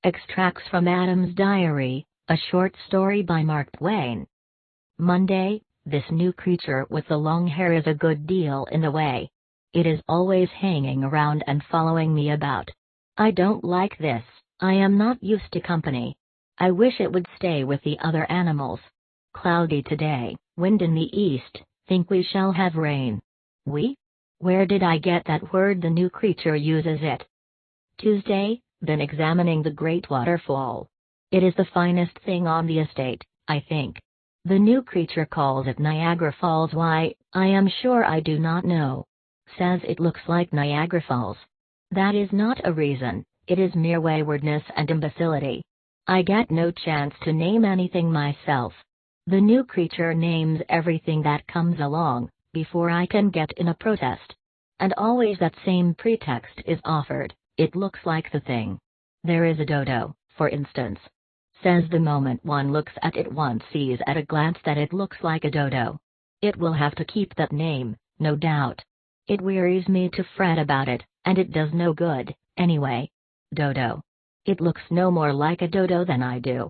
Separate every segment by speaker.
Speaker 1: Extracts from Adam's Diary, a short story by Mark Twain. Monday, this new creature with the long hair is a good deal in the way. It is always hanging around and following me about. I don't like this, I am not used to company. I wish it would stay with the other animals. Cloudy today, wind in the east, think we shall have rain. We? Where did I get that word? The new creature uses it. Tuesday, been examining the great waterfall. It is the finest thing on the estate, I think. The new creature calls it Niagara Falls. Why, I am sure I do not know. Says it looks like Niagara Falls. That is not a reason, it is mere waywardness and imbecility. I get no chance to name anything myself. The new creature names everything that comes along, before I can get in a protest. And always that same pretext is offered. It looks like the thing. There is a dodo, for instance. Says the moment one looks at it one sees at a glance that it looks like a dodo. It will have to keep that name, no doubt. It wearies me to fret about it, and it does no good, anyway. Dodo. It looks no more like a dodo than I do.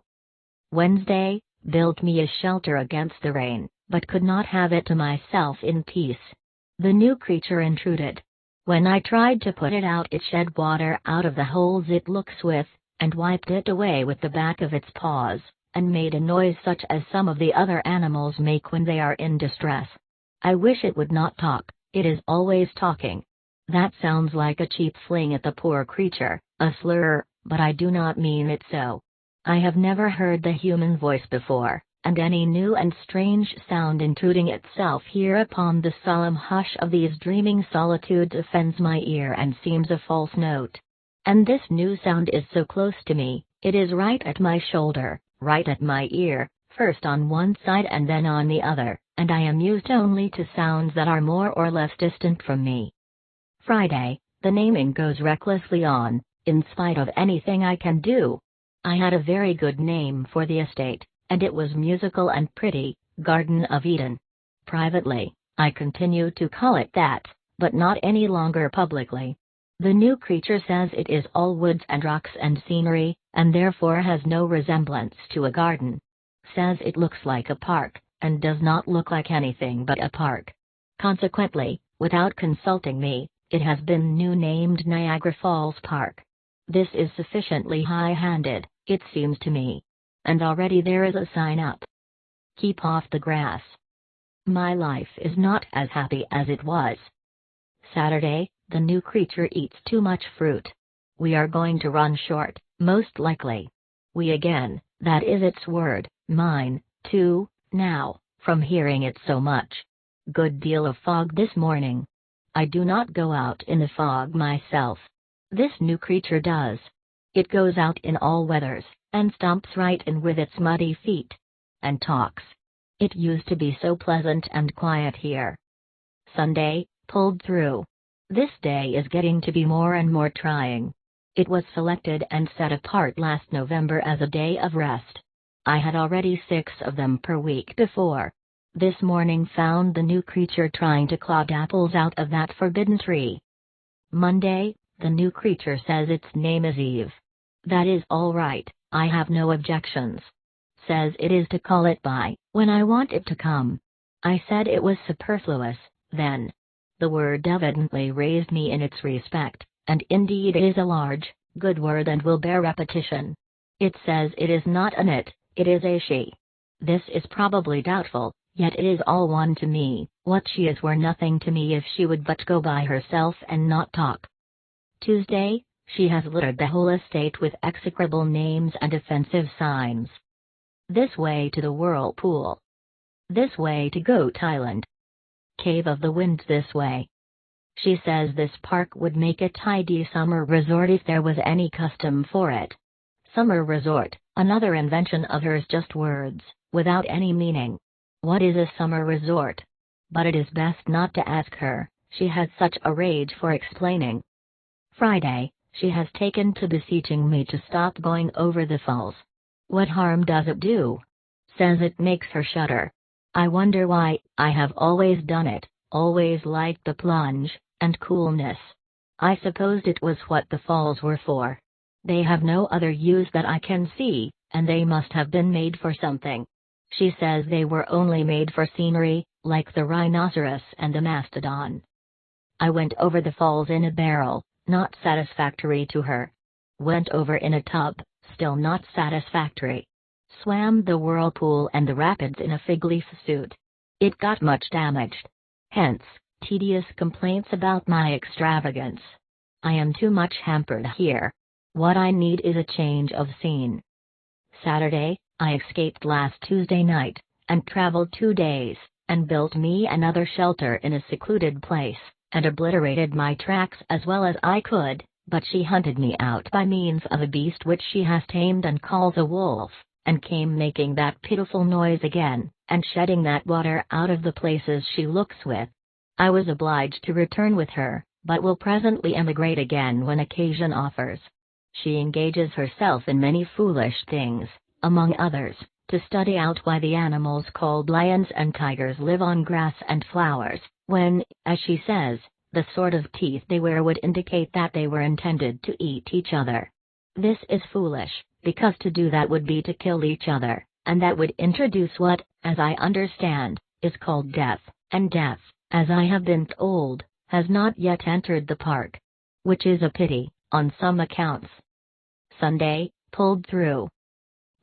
Speaker 1: Wednesday, built me a shelter against the rain, but could not have it to myself in peace. The new creature intruded. When I tried to put it out, it shed water out of the holes it looks with, and wiped it away with the back of its paws, and made a noise such as some of the other animals make when they are in distress. I wish it would not talk, it is always talking. That sounds like a cheap fling at the poor creature, a slur, but I do not mean it so. I have never heard the human voice before, and any new and strange sound intruding itself here upon the solemn hush of these dreaming solitudes offends my ear and seems a false note. And this new sound is so close to me, it is right at my shoulder, right at my ear, first on one side and then on the other, and I am used only to sounds that are more or less distant from me. Friday, the naming goes recklessly on, in spite of anything I can do. I had a very good name for the estate, and it was musical and pretty, Garden of Eden. Privately, I continue to call it that, but not any longer publicly. The new creature says it is all woods and rocks and scenery, and therefore has no resemblance to a garden. Says it looks like a park, and does not look like anything but a park. Consequently, without consulting me, it has been new named Niagara Falls Park. This is sufficiently high-handed, it seems to me. And already there is a sign up. Keep off the grass. My life is not as happy as it was. Saturday, the new creature eats too much fruit. We are going to run short, most likely. We again, that is its word, mine, too, now, from hearing it so much. Good deal of fog this morning. I do not go out in the fog myself. This new creature does. It goes out in all weathers, and stomps right in with its muddy feet. And talks. It used to be so pleasant and quiet here. Sunday, pulled through. This day is getting to be more and more trying. It was selected and set apart last November as a day of rest. I had already 6 of them per week before. This morning found the new creature trying to claw apples out of that forbidden tree. Monday, the new creature says its name is Eve. That is all right, I have no objections. Says it is to call it by, when I want it to come. I said it was superfluous, then. The word evidently raised me in its respect, and indeed it is a large, good word and will bear repetition. It says it is not an it is a she. This is probably doubtful, yet it is all one to me. What she is were nothing to me if she would but go by herself and not talk. Tuesday, she has littered the whole estate with execrable names and offensive signs. This way to the whirlpool. This way to Goat Island. Cave of the Winds this way. She says this park would make a tidy summer resort if there was any custom for it. Summer resort, another invention of hers, just words, without any meaning. What is a summer resort? But it is best not to ask her, she has such a rage for explaining. Friday, she has taken to beseeching me to stop going over the falls. What harm does it do? Says it makes her shudder. I wonder why. I have always done it, always liked the plunge, and coolness. I supposed it was what the falls were for. They have no other use that I can see, and they must have been made for something. She says they were only made for scenery, like the rhinoceros and the mastodon. I went over the falls in a barrel, not satisfactory to her. Went over in a tub, still not satisfactory. Swam the whirlpool and the rapids in a fig leaf suit. It got much damaged. Hence, tedious complaints about my extravagance. I am too much hampered here. What I need is a change of scene. Saturday, I escaped last Tuesday night, and traveled 2 days, and built me another shelter in a secluded place, and obliterated my tracks as well as I could, but she hunted me out by means of a beast which she has tamed and calls a wolf, and came making that pitiful noise again, and shedding that water out of the places she looks with. I was obliged to return with her, but will presently emigrate again when occasion offers. She engages herself in many foolish things, among others, to study out why the animals called lions and tigers live on grass and flowers, when, as she says, the sort of teeth they wear would indicate that they were intended to eat each other. This is foolish, because to do that would be to kill each other, and that would introduce what, as I understand, is called death, and death, as I have been told, has not yet entered the park. Which is a pity, on some accounts. Sunday, pulled through.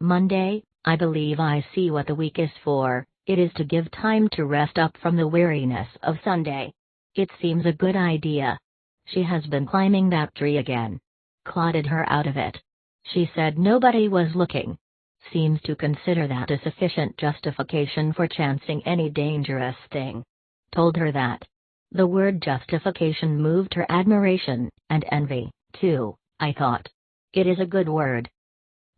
Speaker 1: Monday, I believe I see what the week is for. It is to give time to rest up from the weariness of Sunday. It seems a good idea. She has been climbing that tree again. Clotted her out of it. She said nobody was looking. Seems to consider that a sufficient justification for chancing any dangerous thing. Told her that. The word justification moved her admiration, and envy, too, I thought. It is a good word.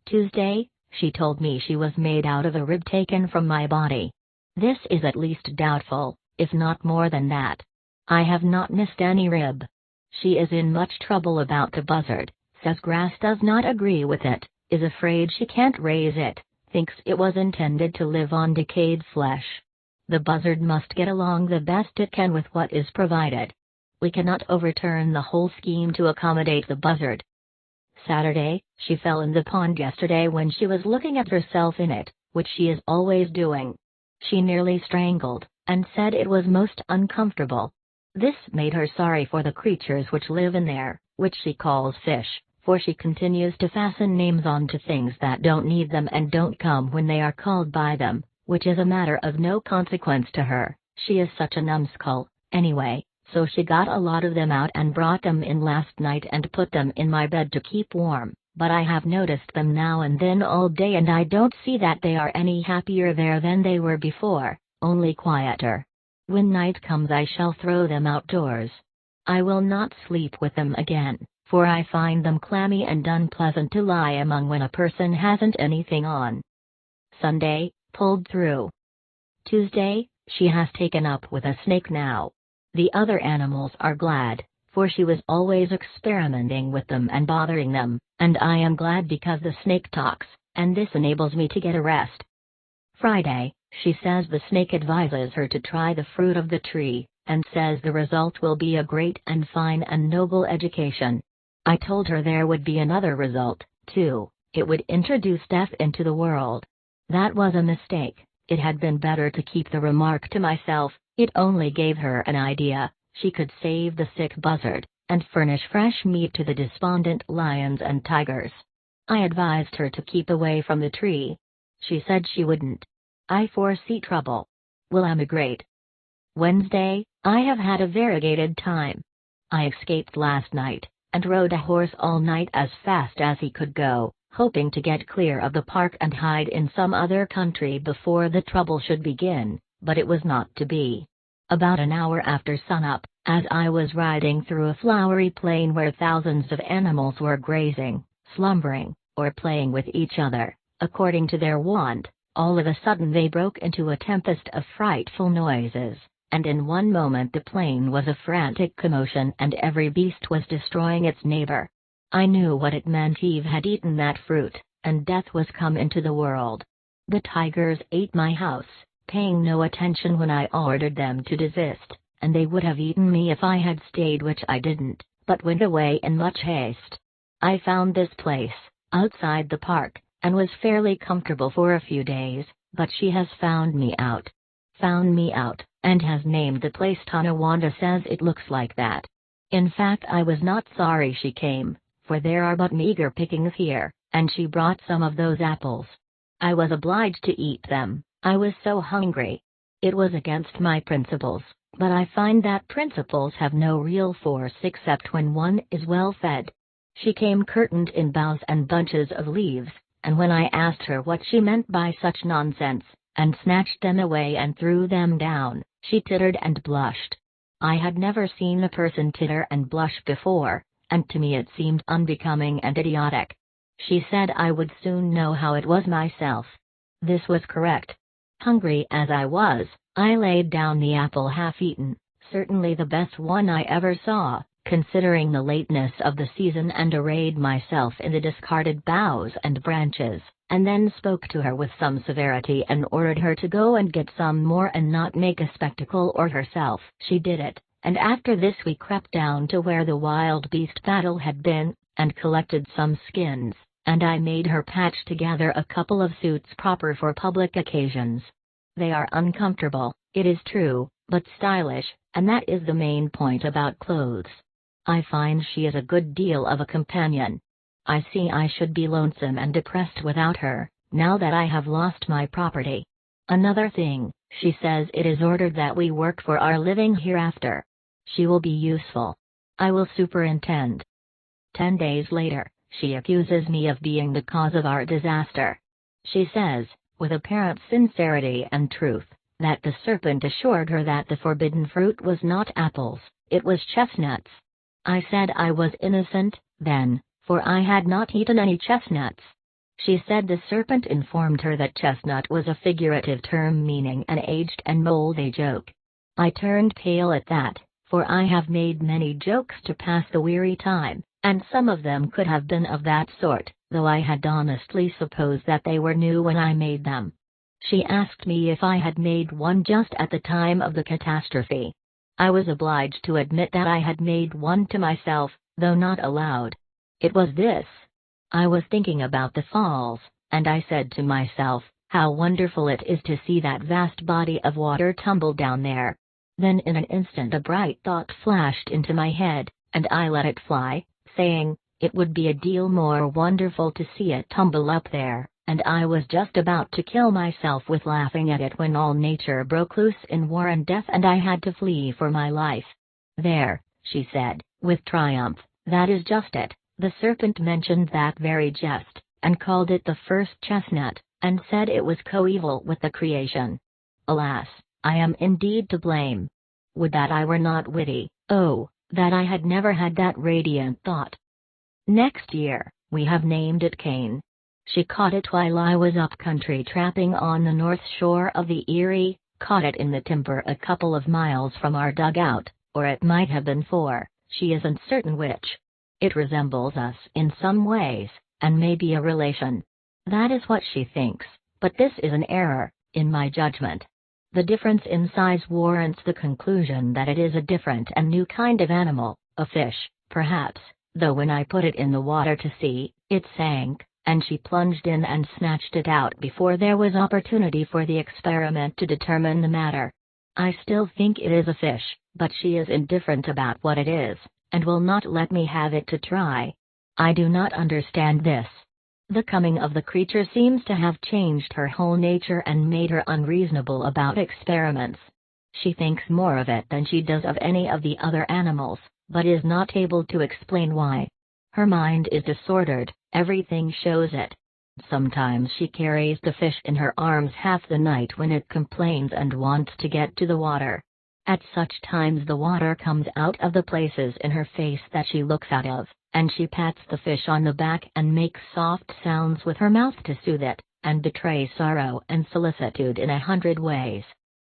Speaker 1: Tuesday, she told me she was made out of a rib taken from my body. This is at least doubtful, if not more than that. I have not missed any rib. She is in much trouble about the buzzard, says grass does not agree with it, is afraid she can't raise it, thinks it was intended to live on decayed flesh. The buzzard must get along the best it can with what is provided. We cannot overturn the whole scheme to accommodate the buzzard. Saturday, she fell in the pond yesterday when she was looking at herself in it, which she is always doing. She nearly strangled, and said it was most uncomfortable. This made her sorry for the creatures which live in there, which she calls fish, for she continues to fasten names on to things that don't need them and don't come when they are called by them, which is a matter of no consequence to her. She is such a numbskull, anyway. So she got a lot of them out and brought them in last night and put them in my bed to keep warm, but I have noticed them now and then all day and I don't see that they are any happier there than they were before, only quieter. When night comes I shall throw them outdoors. I will not sleep with them again, for I find them clammy and unpleasant to lie among when a person hasn't anything on. Sunday, pulled through. Tuesday, she has taken up with a snake now. The other animals are glad, for she was always experimenting with them and bothering them, and I am glad because the snake talks, and this enables me to get a rest. Friday, she says the snake advises her to try the fruit of the tree, and says the result will be a great and fine and noble education. I told her there would be another result, too, it would introduce death into the world. That was a mistake. It had been better to keep the remark to myself. It only gave her an idea. She could save the sick buzzard, and furnish fresh meat to the despondent lions and tigers. I advised her to keep away from the tree. She said she wouldn't. I foresee trouble. Will emigrate. Wednesday, I have had a variegated time. I escaped last night, and rode a horse all night as fast as he could go, hoping to get clear of the park and hide in some other country before the trouble should begin, but it was not to be. About an hour after sunup, as I was riding through a flowery plain where thousands of animals were grazing, slumbering, or playing with each other, according to their wont, all of a sudden they broke into a tempest of frightful noises, and in one moment the plain was a frantic commotion and every beast was destroying its neighbor. I knew what it meant. Eve had eaten that fruit, and death was come into the world. The tigers ate my house, paying no attention when I ordered them to desist, and they would have eaten me if I had stayed, which I didn't, but went away in much haste. I found this place, outside the park, and was fairly comfortable for a few days, but she has found me out. Found me out, and has named the place Tonawanda. Says it looks like that. In fact, I was not sorry she came, for there are but meager pickings here, and she brought some of those apples. I was obliged to eat them, I was so hungry. It was against my principles, but I find that principles have no real force except when one is well fed. She came curtained in boughs and bunches of leaves, and when I asked her what she meant by such nonsense, and snatched them away and threw them down, she tittered and blushed. I had never seen a person titter and blush before, and to me it seemed unbecoming and idiotic. She said I would soon know how it was myself. This was correct. Hungry as I was, I laid down the apple half-eaten, certainly the best one I ever saw, considering the lateness of the season, and arrayed myself in the discarded boughs and branches, and then spoke to her with some severity and ordered her to go and get some more and not make a spectacle or herself. She did it, and after this we crept down to where the wild beast battle had been, and collected some skins, and I made her patch together a couple of suits proper for public occasions. They are uncomfortable, it is true, but stylish, and that is the main point about clothes. I find she is a good deal of a companion. I see I should be lonesome and depressed without her, now that I have lost my property. Another thing, she says it is ordered that we work for our living hereafter. She will be useful. I will superintend. 10 days later, she accuses me of being the cause of our disaster. She says, with apparent sincerity and truth, that the serpent assured her that the forbidden fruit was not apples, it was chestnuts. I said I was innocent, then, for I had not eaten any chestnuts. She said the serpent informed her that chestnut was a figurative term meaning an aged and moldy joke. I turned pale at that, for I have made many jokes to pass the weary time, and some of them could have been of that sort, though I had honestly supposed that they were new when I made them. She asked me if I had made one just at the time of the catastrophe. I was obliged to admit that I had made one to myself, though not aloud. It was this. I was thinking about the falls, and I said to myself, how wonderful it is to see that vast body of water tumble down there. Then in an instant a bright thought flashed into my head, and I let it fly, saying, it would be a deal more wonderful to see it tumble up there, and I was just about to kill myself with laughing at it when all nature broke loose in war and death and I had to flee for my life. There, she said, with triumph, that is just it. The serpent mentioned that very jest, and called it the first chestnut, and said it was coeval with the creation. Alas, I am indeed to blame. Would that I were not witty, oh, that I had never had that radiant thought. Next year, we have named it Cain. She caught it while I was up country trapping on the north shore of the Erie, caught it in the timber a couple of miles from our dugout, or it might have been 4, she isn't certain which. It resembles us in some ways, and may be a relation. That is what she thinks, but this is an error, in my judgment. The difference in size warrants the conclusion that it is a different and new kind of animal, a fish, perhaps, though when I put it in the water to see, it sank, and she plunged in and snatched it out before there was opportunity for the experiment to determine the matter. I still think it is a fish, but she is indifferent about what it is, and will not let me have it to try. I do not understand this. The coming of the creature seems to have changed her whole nature and made her unreasonable about experiments. She thinks more of it than she does of any of the other animals, but is not able to explain why. Her mind is disordered, everything shows it. Sometimes she carries the fish in her arms half the night when it complains and wants to get to the water. At such times the water comes out of the places in her face that she looks out of, and she pats the fish on the back and makes soft sounds with her mouth to soothe it, and betray sorrow and solicitude in 100 ways.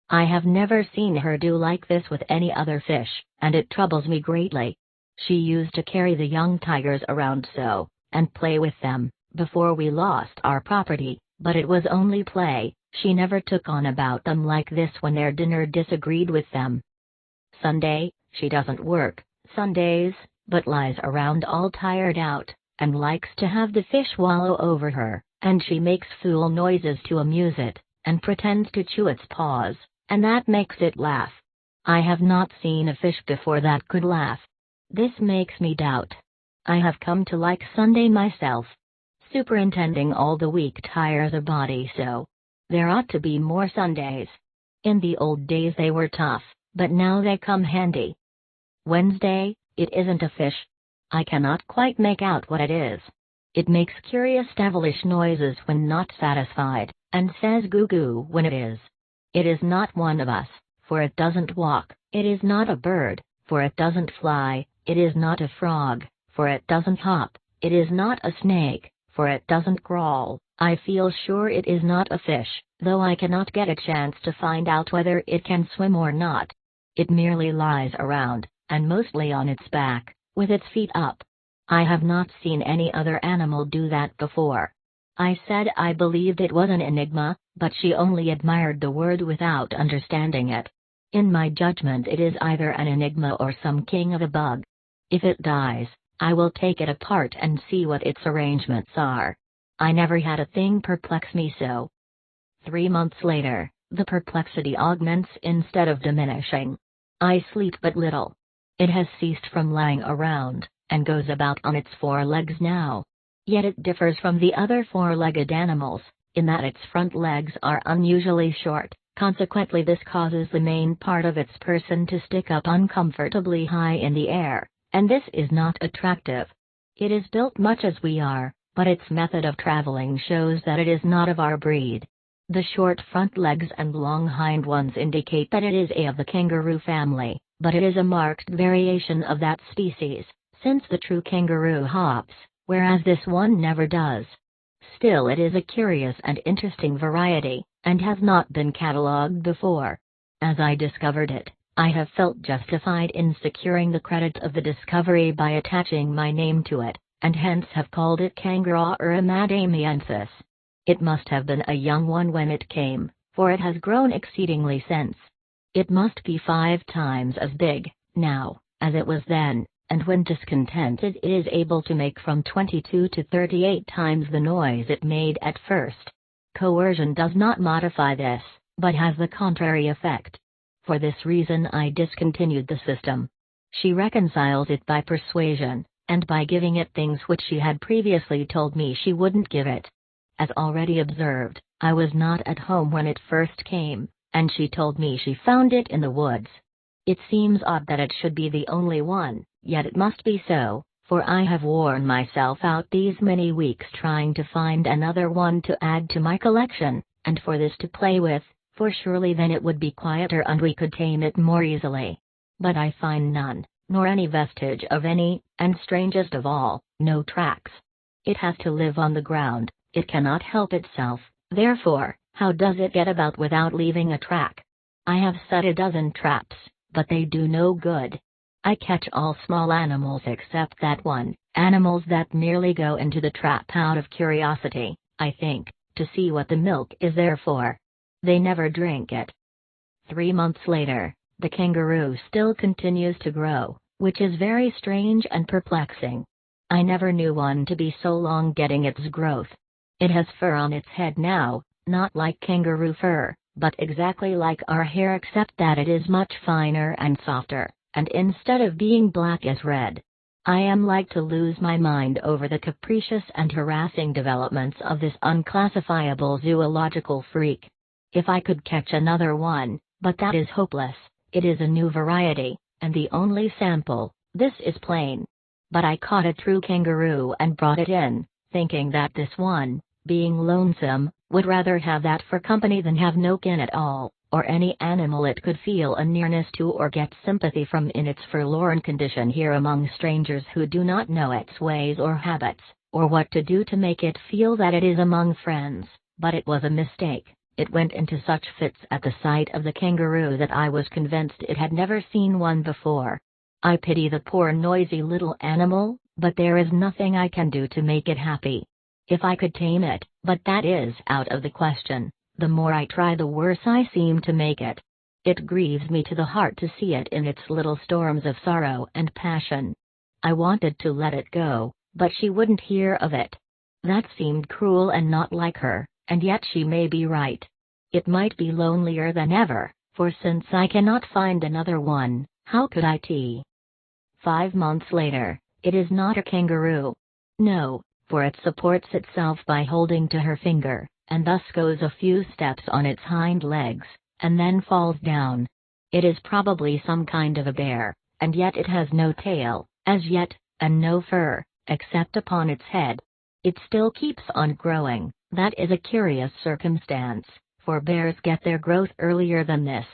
Speaker 1: I have never seen her do like this with any other fish, and it troubles me greatly. She used to carry the young tigers around so, and play with them, before we lost our property, but it was only play. She never took on about them like this when their dinner disagreed with them. Sunday, she doesn't work, Sundays, but lies around all tired out, and likes to have the fish wallow over her, and she makes fool noises to amuse it, and pretends to chew its paws, and that makes it laugh. I have not seen a fish before that could laugh. This makes me doubt. I have come to like Sunday myself. Superintending all the week tires a body so. There ought to be more Sundays. In the old days they were tough, but now they come handy. Wednesday, it isn't a fish. I cannot quite make out what it is. It makes curious devilish noises when not satisfied, and says goo goo when it is. It is not one of us, for it doesn't walk. It is not a bird, for it doesn't fly. It is not a frog, for it doesn't hop. It is not a snake, for it doesn't crawl. I feel sure it is not a fish, though I cannot get a chance to find out whether it can swim or not. It merely lies around, and mostly on its back, with its feet up. I have not seen any other animal do that before. I said I believed it was an enigma, but she only admired the word without understanding it. In my judgment it is either an enigma or some king of a bug. If it dies, I will take it apart and see what its arrangements are. I never had a thing perplex me so. 3 months later, the perplexity augments instead of diminishing. I sleep but little. It has ceased from lying around, and goes about on its 4 legs now. Yet it differs from the other 4-legged animals, in that its front legs are unusually short, consequently this causes the main part of its person to stick up uncomfortably high in the air, and this is not attractive. It is built much as we are, but its method of traveling shows that it is not of our breed. The short front legs and long hind ones indicate that it is of the kangaroo family, but it is a marked variation of that species, since the true kangaroo hops, whereas this one never does. Still it is a curious and interesting variety, and has not been catalogued before. As I discovered it, I have felt justified in securing the credit of the discovery by attaching my name to it, and hence have called it Kangaroo madamiensis. It must have been a young one when it came, for it has grown exceedingly since. It must be 5 times as big, now, as it was then, and when discontented it is able to make from 22 to 38 times the noise it made at first. Coercion does not modify this, but has the contrary effect. For this reason I discontinued the system. She reconciles it by persuasion, and by giving it things which she had previously told me she wouldn't give it. As already observed, I was not at home when it first came, and she told me she found it in the woods. It seems odd that it should be the only one, yet it must be so, for I have worn myself out these many weeks trying to find another one to add to my collection, and for this to play with, for surely then it would be quieter and we could tame it more easily. But I find none, nor any vestige of any, and strangest of all, no tracks. It has to live on the ground, it cannot help itself, therefore, how does it get about without leaving a track? I have set a dozen traps, but they do no good. I catch all small animals except that one, animals that merely go into the trap out of curiosity, I think, to see what the milk is there for. They never drink it. 3 months later, the kangaroo still continues to grow, which is very strange and perplexing. I never knew one to be so long getting its growth. It has fur on its head now, not like kangaroo fur, but exactly like our hair except that it is much finer and softer, and instead of being black as red. I am like to lose my mind over the capricious and harassing developments of this unclassifiable zoological freak. If I could catch another one, but that is hopeless. It is a new variety, and the only sample, this is plain. But I caught a true kangaroo and brought it in, thinking that this one, being lonesome, would rather have that for company than have no kin at all, or any animal it could feel a nearness to or get sympathy from in its forlorn condition here among strangers who do not know its ways or habits, or what to do to make it feel that it is among friends. But it was a mistake. It went into such fits at the sight of the kangaroo that I was convinced it had never seen one before. I pity the poor noisy little animal, but there is nothing I can do to make it happy. If I could tame it, but that is out of the question, the more I try the worse I seem to make it. It grieves me to the heart to see it in its little storms of sorrow and passion. I wanted to let it go, but she wouldn't hear of it. That seemed cruel and not like her, and yet she may be right. It might be lonelier than ever, for since I cannot find another one, how could I tea? 5 months later, it is not a kangaroo. No, for it supports itself by holding to her finger, and thus goes a few steps on its hind legs, and then falls down. It is probably some kind of a bear, and yet it has no tail, as yet, and no fur, except upon its head. It still keeps on growing. That is a curious circumstance, for bears get their growth earlier than this.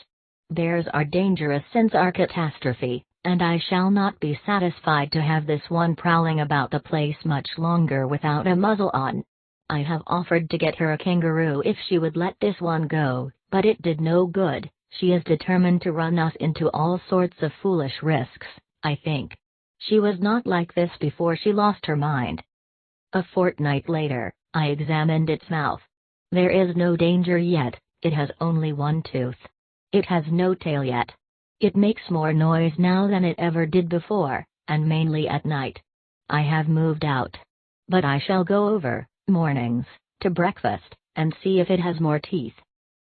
Speaker 1: Bears are dangerous since our catastrophe, and I shall not be satisfied to have this one prowling about the place much longer without a muzzle on. I have offered to get her a kangaroo if she would let this one go, but it did no good. She is determined to run us into all sorts of foolish risks, I think. She was not like this before she lost her mind. A fortnight later, I examined its mouth. There is no danger yet, it has only one tooth. It has no tail yet. It makes more noise now than it ever did before, and mainly at night. I have moved out. But I shall go over, mornings, to breakfast, and see if it has more teeth.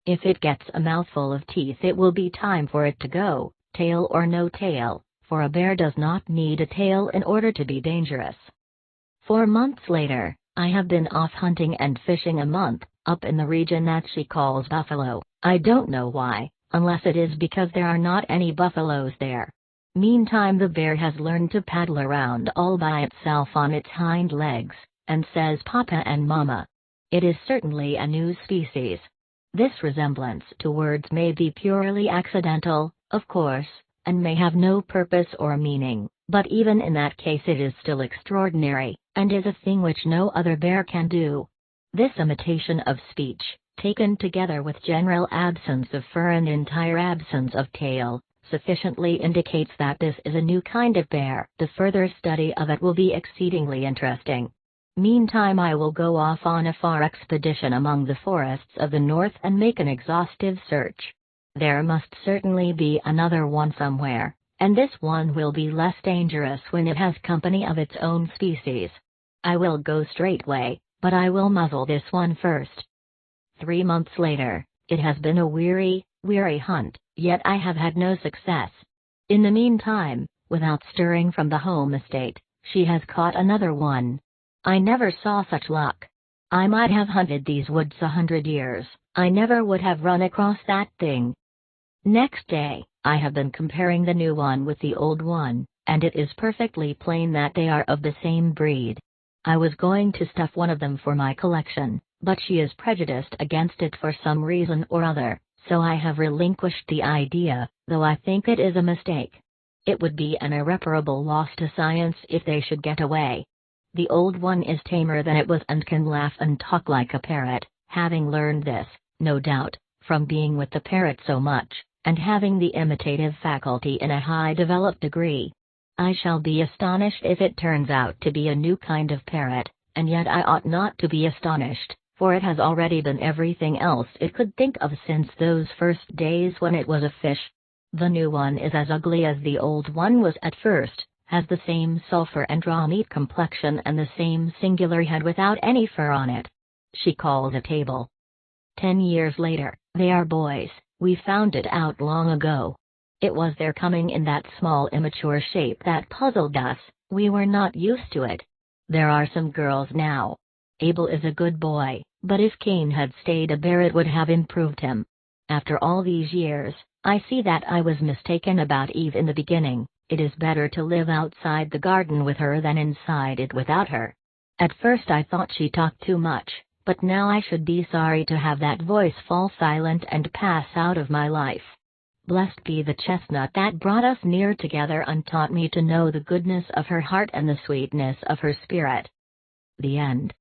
Speaker 1: If it gets a mouthful of teeth it will be time for it to go, tail or no tail, for a bear does not need a tail in order to be dangerous. 4 months later, I have been off hunting and fishing a month, up in the region that she calls Buffalo. I don't know why, unless it is because there are not any buffaloes there. Meantime the bear has learned to paddle around all by itself on its hind legs, and says Papa and Mama. It is certainly a new species. This resemblance to words may be purely accidental, of course, and may have no purpose or meaning, but even in that case it is still extraordinary, and is a thing which no other bear can do. This imitation of speech, taken together with general absence of fur and entire absence of tail, sufficiently indicates that this is a new kind of bear. The further study of it will be exceedingly interesting. Meantime I will go off on a far expedition among the forests of the north and make an exhaustive search. There must certainly be another one somewhere, and this one will be less dangerous when it has company of its own species. I will go straightway, but I will muzzle this one first. 3 months later, it has been a weary hunt, yet I have had no success. In the meantime, without stirring from the home estate, she has caught another one. I never saw such luck. I might have hunted these woods 100 years, I never would have run across that thing. Next day, I have been comparing the new one with the old one, and it is perfectly plain that they are of the same breed. I was going to stuff one of them for my collection, but she is prejudiced against it for some reason or other, so I have relinquished the idea, though I think it is a mistake. It would be an irreparable loss to science if they should get away. The old one is tamer than it was and can laugh and talk like a parrot, having learned this, no doubt, from being with the parrot so much, and having the imitative faculty in a high developed degree. I shall be astonished if it turns out to be a new kind of parrot, and yet I ought not to be astonished, for it has already been everything else it could think of since those first days when it was a fish. The new one is as ugly as the old one was at first, has the same sulphur and raw meat complexion and the same singular head without any fur on it. She calls a table. 10 years later, they are boys. We found it out long ago. It was their coming in that small immature shape that puzzled us. We were not used to it. There are some girls now. Abel is a good boy, but if Cain had stayed a bear it would have improved him. After all these years, I see that I was mistaken about Eve in the beginning. It is better to live outside the garden with her than inside it without her. At first I thought she talked too much, but now I should be sorry to have that voice fall silent and pass out of my life. Blessed be the chestnut that brought us near together and taught me to know the goodness of her heart and the sweetness of her spirit. The end.